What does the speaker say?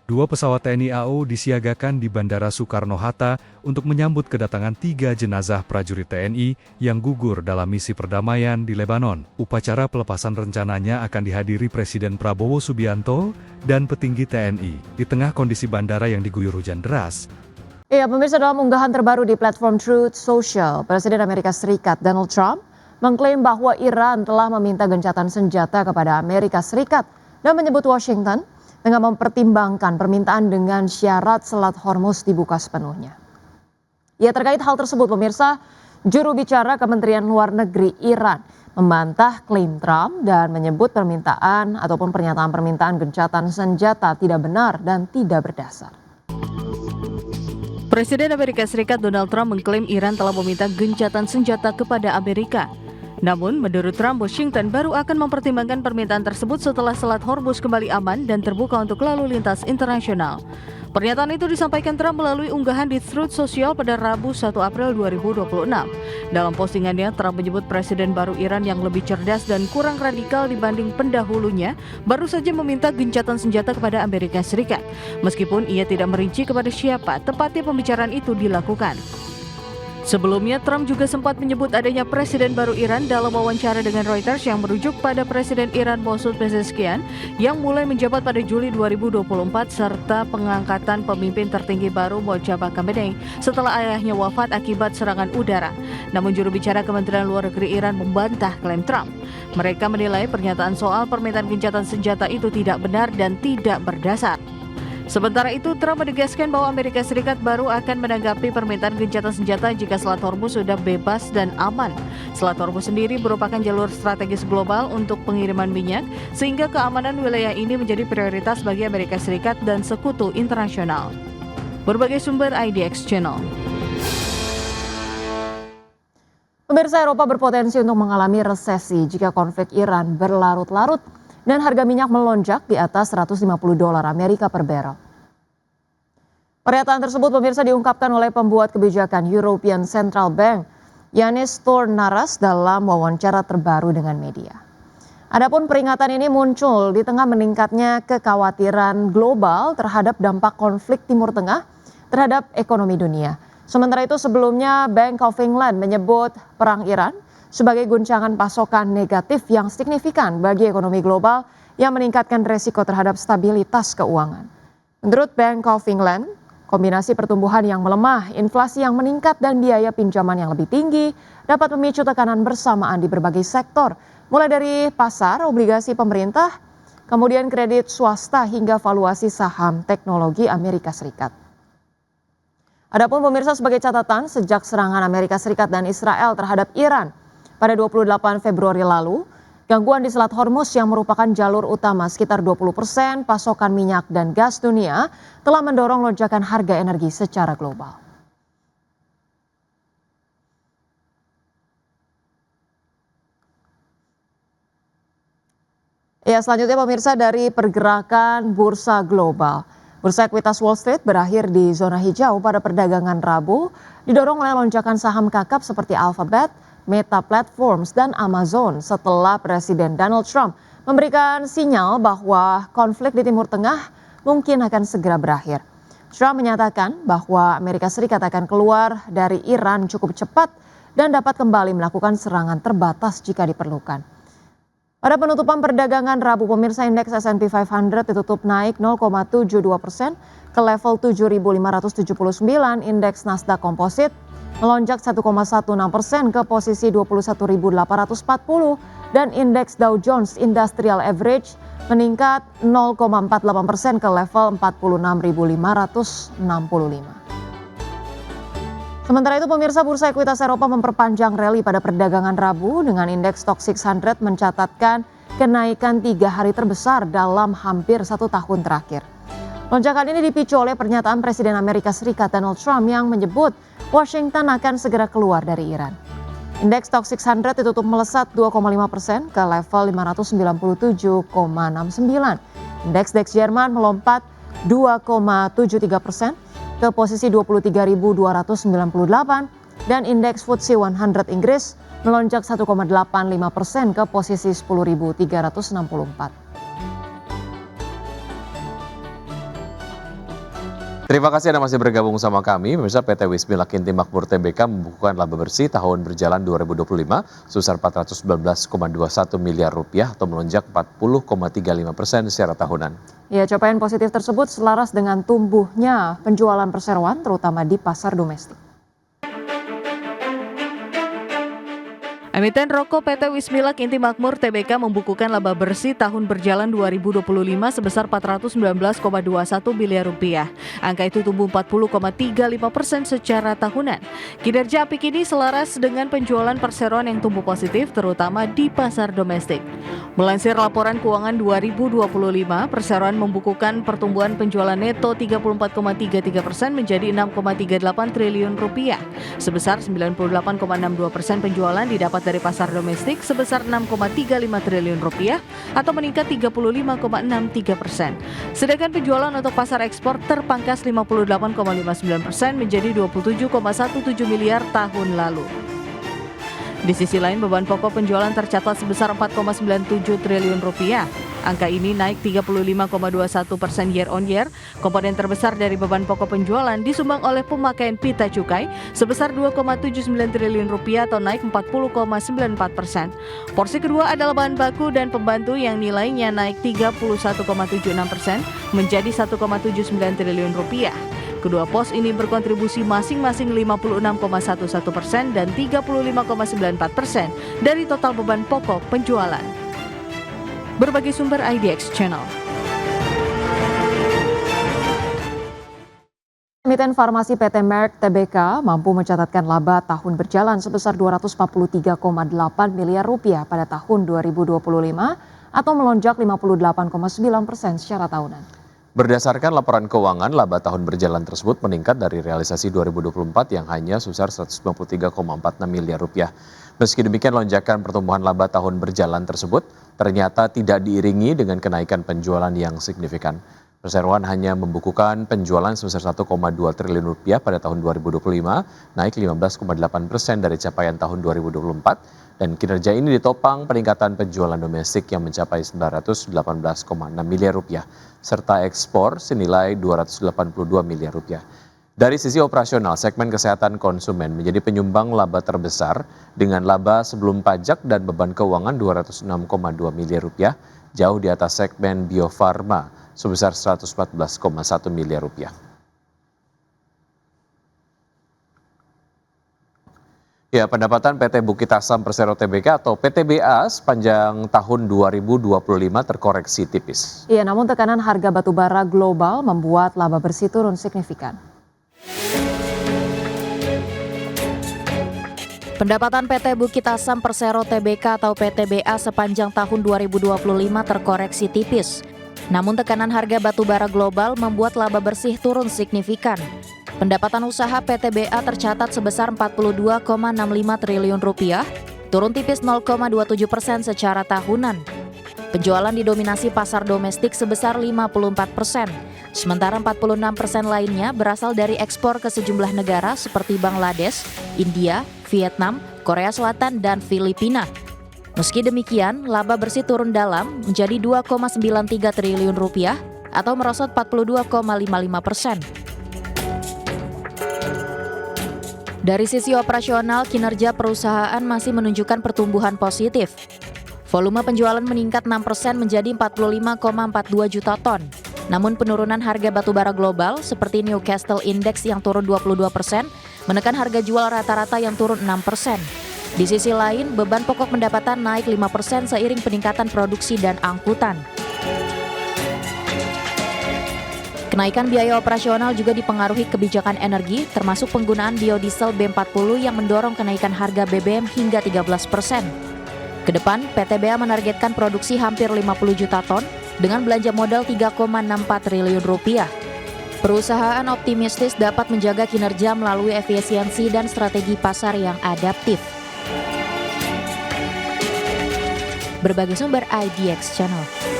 2 pesawat TNI AU disiagakan di Bandara Soekarno-Hatta untuk menyambut kedatangan 3 jenazah prajurit TNI yang gugur dalam misi perdamaian di Lebanon. Upacara pelepasan rencananya akan dihadiri Presiden Prabowo Subianto dan petinggi TNI. Di tengah kondisi bandara yang diguyur hujan deras, Pemirsa, dalam unggahan terbaru di platform Truth Social, Presiden Amerika Serikat Donald Trump mengklaim bahwa Iran telah meminta gencatan senjata kepada Amerika Serikat dan menyebut Washington tengah mempertimbangkan permintaan dengan syarat Selat Hormuz dibuka sepenuhnya. Ya, terkait hal tersebut, pemirsa, juru bicara Kementerian Luar Negeri Iran membantah klaim Trump dan menyebut permintaan ataupun pernyataan gencatan senjata tidak benar dan tidak berdasar. Presiden Amerika Serikat Donald Trump mengklaim Iran telah meminta gencatan senjata kepada Amerika. Namun, menurut Trump, Washington baru akan mempertimbangkan permintaan tersebut setelah Selat Hormuz kembali aman dan terbuka untuk lalu lintas internasional. Pernyataan itu disampaikan Trump melalui unggahan di Truth Social pada Rabu 1 April 2026. Dalam postingannya, Trump menyebut Presiden baru Iran yang lebih cerdas dan kurang radikal dibanding pendahulunya baru saja meminta gencatan senjata kepada Amerika Serikat. Meskipun ia tidak merinci kepada siapa tepatnya pembicaraan itu dilakukan. Sebelumnya, Trump juga sempat menyebut adanya Presiden baru Iran dalam wawancara dengan Reuters yang merujuk pada Presiden Iran Masoud Pezeshkian yang mulai menjabat pada Juli 2024 serta pengangkatan pemimpin tertinggi baru Mojtaba Khamenei setelah ayahnya wafat akibat serangan udara. Namun juru bicara Kementerian Luar Negeri Iran membantah klaim Trump. Mereka menilai pernyataan soal permintaan gencatan senjata itu tidak benar dan tidak berdasar. Sementara itu, Trump menegaskan bahwa Amerika Serikat baru akan menanggapi permintaan gencatan senjata jika Selat Hormuz sudah bebas dan aman. Selat Hormuz sendiri merupakan jalur strategis global untuk pengiriman minyak, sehingga keamanan wilayah ini menjadi prioritas bagi Amerika Serikat dan sekutu internasional. Berbagai sumber IDX Channel. Pemirsa, Eropa berpotensi untuk mengalami resesi jika konflik Iran berlarut-larut dan harga minyak melonjak di atas $150 Amerika per barel. Pernyataan tersebut, pemirsa, diungkapkan oleh pembuat kebijakan European Central Bank, Yanis Stournaras, dalam wawancara terbaru dengan media. Adapun peringatan ini muncul di tengah meningkatnya kekhawatiran global terhadap dampak konflik Timur Tengah terhadap ekonomi dunia. Sementara itu, sebelumnya Bank of England menyebut perang Iran sebagai guncangan pasokan negatif yang signifikan bagi ekonomi global yang meningkatkan resiko terhadap stabilitas keuangan. Menurut Bank of England, kombinasi pertumbuhan yang melemah, inflasi yang meningkat, dan biaya pinjaman yang lebih tinggi dapat memicu tekanan bersamaan di berbagai sektor, mulai dari pasar, obligasi pemerintah, kemudian kredit swasta hingga valuasi saham teknologi Amerika Serikat. Adapun, pemirsa, sebagai catatan, sejak serangan Amerika Serikat dan Israel terhadap Iran pada 28 Februari lalu, gangguan di Selat Hormuz yang merupakan jalur utama sekitar 20% pasokan minyak dan gas dunia telah mendorong lonjakan harga energi secara global. Ya, selanjutnya, pemirsa, dari pergerakan bursa global. Bursa ekuitas Wall Street berakhir di zona hijau pada perdagangan Rabu, didorong oleh lonjakan saham kakap seperti Alphabet, Meta Platforms, dan Amazon setelah Presiden Donald Trump memberikan sinyal bahwa konflik di Timur Tengah mungkin akan segera berakhir. Trump menyatakan bahwa Amerika Serikat akan keluar dari Iran cukup cepat dan dapat kembali melakukan serangan terbatas jika diperlukan. Pada penutupan perdagangan Rabu, pemirsa, indeks S&P 500 ditutup naik 0,72% ke level 7.579, indeks Nasdaq Composite melonjak 1,16% ke posisi 21.840 dan indeks Dow Jones Industrial Average meningkat 0,48% ke level 46.565. Sementara itu, pemirsa, bursa ekuitas Eropa memperpanjang rally pada perdagangan Rabu dengan indeks Stoxx 600 mencatatkan kenaikan 3 hari terbesar dalam hampir 1 tahun terakhir. Lonjakan ini dipicu oleh pernyataan Presiden Amerika Serikat Donald Trump yang menyebut Washington akan segera keluar dari Iran. Indeks Stoxx 600 ditutup melesat 2,5% ke level 597,69. Indeks DAX Jerman melompat 2,73% ke posisi 23.298 dan indeks FTSE 100 Inggris melonjak 1,85% ke posisi 10.364. Terima kasih Anda masih bergabung sama kami. Pemirsa, PT Wismilak Inti Makmur Tbk membukukan laba bersih tahun berjalan 2025 sebesar 419,21 miliar rupiah atau melonjak 40,35% secara tahunan. Ya, capaian positif tersebut selaras dengan tumbuhnya penjualan perseroan terutama di pasar domestik. Emiten rokok PT Wismilak Inti Makmur Tbk membukukan laba bersih tahun berjalan 2025 sebesar 419,21 miliar rupiah. Angka itu tumbuh 40,35% secara tahunan. Kinerja apik ini selaras dengan penjualan perseroan yang tumbuh positif terutama di pasar domestik. Melansir laporan keuangan 2025, perseroan membukukan pertumbuhan penjualan neto 34,33% menjadi 6,38 triliun rupiah. Sebesar 98,62% penjualan didapat dari pasar domestik sebesar 6,35 triliun rupiah atau meningkat 35,63%. Sedangkan penjualan untuk pasar ekspor terpangkas 58,59% menjadi 27,17 miliar tahun lalu. Di sisi lain, beban pokok penjualan tercatat sebesar 4,97 triliun rupiah. Angka ini naik 35,21% year on year. Komponen terbesar dari beban pokok penjualan disumbang oleh pemakaian pita cukai sebesar 2,79 triliun rupiah atau naik 40,94%. Porsi kedua adalah bahan baku dan pembantu yang nilainya naik 31,76% menjadi 1,79 triliun rupiah. Kedua pos ini berkontribusi masing-masing 56,11% dan 35,94% dari total beban pokok penjualan. Berbagai sumber IDX Channel. Emiten farmasi PT Merck Tbk mampu mencatatkan laba tahun berjalan sebesar 243,8 miliar rupiah pada tahun 2025 atau melonjak 58,9% secara tahunan. Berdasarkan laporan keuangan, laba tahun berjalan tersebut meningkat dari realisasi 2024 yang hanya sebesar 193,46 miliar rupiah. Meski demikian, lonjakan pertumbuhan laba tahun berjalan tersebut ternyata tidak diiringi dengan kenaikan penjualan yang signifikan. Perseroan hanya membukukan penjualan sebesar 1,2 triliun rupiah pada tahun 2025, naik 15,8% dari capaian tahun 2024. Dan kinerja ini ditopang peningkatan penjualan domestik yang mencapai 918,6 miliar rupiah, serta ekspor senilai 282 miliar rupiah. Dari sisi operasional, segmen kesehatan konsumen menjadi penyumbang laba terbesar dengan laba sebelum pajak dan beban keuangan 206,2 miliar rupiah, jauh di atas segmen biofarma sebesar 114,1 miliar rupiah. Ya, pendapatan PT Bukit Asam Persero Tbk atau PTBA sepanjang tahun 2025 terkoreksi tipis. Iya, namun tekanan harga batubara global membuat laba bersih turun signifikan. Pendapatan PT Bukit Asam Persero Tbk atau PTBA sepanjang tahun 2025 terkoreksi tipis. Namun tekanan harga batubara global membuat laba bersih turun signifikan. Pendapatan usaha PTBA tercatat sebesar 42,65 triliun rupiah, turun tipis 0,27% secara tahunan. Penjualan didominasi pasar domestik sebesar 54%, sementara 46% lainnya berasal dari ekspor ke sejumlah negara seperti Bangladesh, India, Vietnam, Korea Selatan, dan Filipina. Meski demikian, laba bersih turun dalam menjadi 2,93 triliun rupiah atau merosot 42,55%. Dari sisi operasional, kinerja perusahaan masih menunjukkan pertumbuhan positif. Volume penjualan meningkat 6% menjadi 45,42 juta ton. Namun penurunan harga batubara global seperti Newcastle Index yang turun 22% menekan harga jual rata-rata yang turun 6%. Di sisi lain, beban pokok pendapatan naik 5% seiring peningkatan produksi dan angkutan. Kenaikan biaya operasional juga dipengaruhi kebijakan energi, termasuk penggunaan biodiesel B40 yang mendorong kenaikan harga BBM hingga 13%. Kedepan, PTBA menargetkan produksi hampir 50 juta ton dengan belanja modal 3,64 triliun rupiah. Perusahaan optimistis dapat menjaga kinerja melalui efisiensi dan strategi pasar yang adaptif. Berbagai sumber IDX Channel.